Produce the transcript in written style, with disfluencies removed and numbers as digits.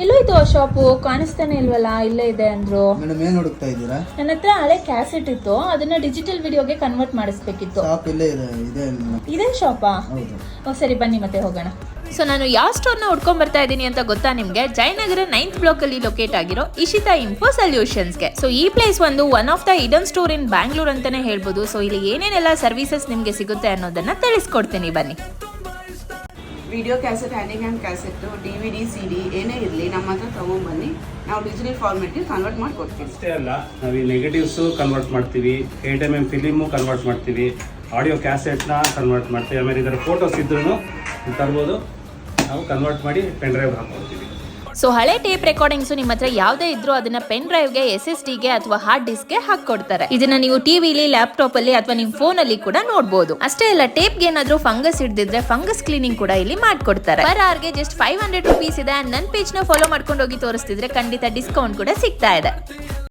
ಎಲ್ಲೋಯ್ತು ಆ ಶಾಪು? ಕಾಣಿಸ್ತಾನೆ ಇಲ್ವಲ್ಲ. ಇಲ್ಲೇ ಇದೆ ಅಂದ್ರು. ಮೇಡಮ್ ಏನ್ ಹುಡುಕ್ತಾ ಇದ್ದೀರಾ? ನನ್ನ ಹತ್ರ ಹಳೆ ಕ್ಯಾಸೆಟ್ ಇತ್ತು, ಅದನ್ನ ಡಿಜಿಟಲ್ ವಿಡಿಯೋಗೆ ಕನ್ವರ್ಟ್ ಮಾಡಿಸ್ಬೇಕಿತ್ತು. ಶಾಪ್ ಇಲ್ಲೇ ಇದೆ. ಇದೇ ಶಾಪಾ? ಹೌದು. ಓ ಸರಿ, ಬನ್ನಿ ಮತ್ತೆ ಹೋಗೋಣ. ಸೊ ನಾನು ಯಾವ ಸ್ಟೋರ್ನ ಹುಡ್ಕೊಂಡ್ ಬರ್ತಾ ಇದ್ದೀನಿ ಅಂತ ಗೊತ್ತಾ ನಿಮ್ಗೆ? ಜಯನಗರ 9th ಬ್ಲಾಕ್ ಅಲ್ಲಿ ಲೊಕೇಟ್ ಆಗಿರೋ ಇಶಿತಾ ಇನ್ಫೋ ಸೊಲ್ಯೂಷನ್ಸ್ಗೆ. ಸೊ ಈ ಪ್ಲೇಸ್ ಒಂದು one of the hidden store ಇನ್ ಬ್ಯಾಂಗ್ಳೂರ್ ಅಂತಾನೆ ಹೇಳ್ಬೋದು. ಸೊ ಇಲ್ಲಿ ಏನೇನೆಲ್ಲ ಸರ್ವಿಸಸ್ ನಿಮ್ಗೆ ಸಿಗುತ್ತೆ ಅನ್ನೋದನ್ನ ತಿಳಿಸ್ಕೊಡ್ತೀನಿ, ಬನ್ನಿ. Video cassette, handing hand cassette, DVD, CD ಏನೇ ಇರಲಿ ನಮ್ಮ ಹತ್ರ ತಗೊಂಡ್ಬನ್ನಿ, ನಾವು ಡಿಜಿಟಲ್ ಫಾರ್ಮೆಟ್ಗೆ ಕನ್ವರ್ಟ್ ಮಾಡಿಕೊಡ್ತೀವಿ. ಅಷ್ಟೇ ಅಲ್ಲ, ನಾವು ಈ ನೆಗೆಟಿವ್ಸು ಕನ್ವರ್ಟ್ ಮಾಡ್ತೀವಿ, 8mm ಫಿಲಿಮು ಕನ್ವರ್ಟ್ ಮಾಡ್ತೀವಿ, ಆಡಿಯೋ ಕ್ಯಾಸೆಟ್ನ ಕನ್ವರ್ಟ್ ಮಾಡ್ತೀವಿ, ಆಮೇಲೆ ಇದರ ಫೋಟೋಸ್ ಇದ್ರೂ ತರ್ಬೋದು, ನಾವು ಕನ್ವರ್ಟ್ ಮಾಡಿ ಪೆನ್ ಡ್ರೈವ್ ಹಾಕ್ಕೊಡ್ತೀವಿ. ಸೊ ಹಳೆ ಟೇಪ್ ರೆಕಾರ್ಡಿಂಗ್ಸ್ ನಿಮ್ಮ ಹತ್ರ ಯಾವುದೇ ಇದ್ರೂ ಅದನ್ನ ಪೆನ್ ಡ್ರೈವ್ಗೆ, SSDಗೆ ಅಥವಾ ಹಾರ್ಡ್ ಡಿಸ್ಕ್ಗೆ ಹಾಕೊಡ್ತಾರೆ. ಇದನ್ನ ನೀವು ಟಿವಿಲಿ, ಲ್ಯಾಪ್ಟಾಪ್ ಅಲ್ಲಿ ಅಥವಾ ನಿಮ್ ಫೋನ್ ಅಲ್ಲಿ ಕೂಡ ನೋಡಬಹುದು. ಅಷ್ಟೇ ಅಲ್ಲ, ಟೇಪ್ಗೆ ಏನಾದ್ರೂ ಫಂಗಸ್ ಹಿಡಿದಿದ್ರೆ ಫಂಗಸ್ ಕ್ಲೀನಿಂಗ್ ಕೂಡ ಇಲ್ಲಿ ಮಾಡ್ಕೊಡ್ತಾರೆ. ಪರ್ ಅವರ್ಗೆ ಜಸ್ಟ್ 500 rupees ಇದೆ. ನನ್ನ ಪೇಜ್ ನ ಫಾಲೋ ಮಾಡ್ಕೊಂಡು ಹೋಗಿ ತೋರಿಸ್ತಿದ್ರೆ ಖಂಡಿತ ಡಿಸ್ಕೌಂಟ್ ಕೂಡ ಸಿಗ್ತಾ ಇದೆ.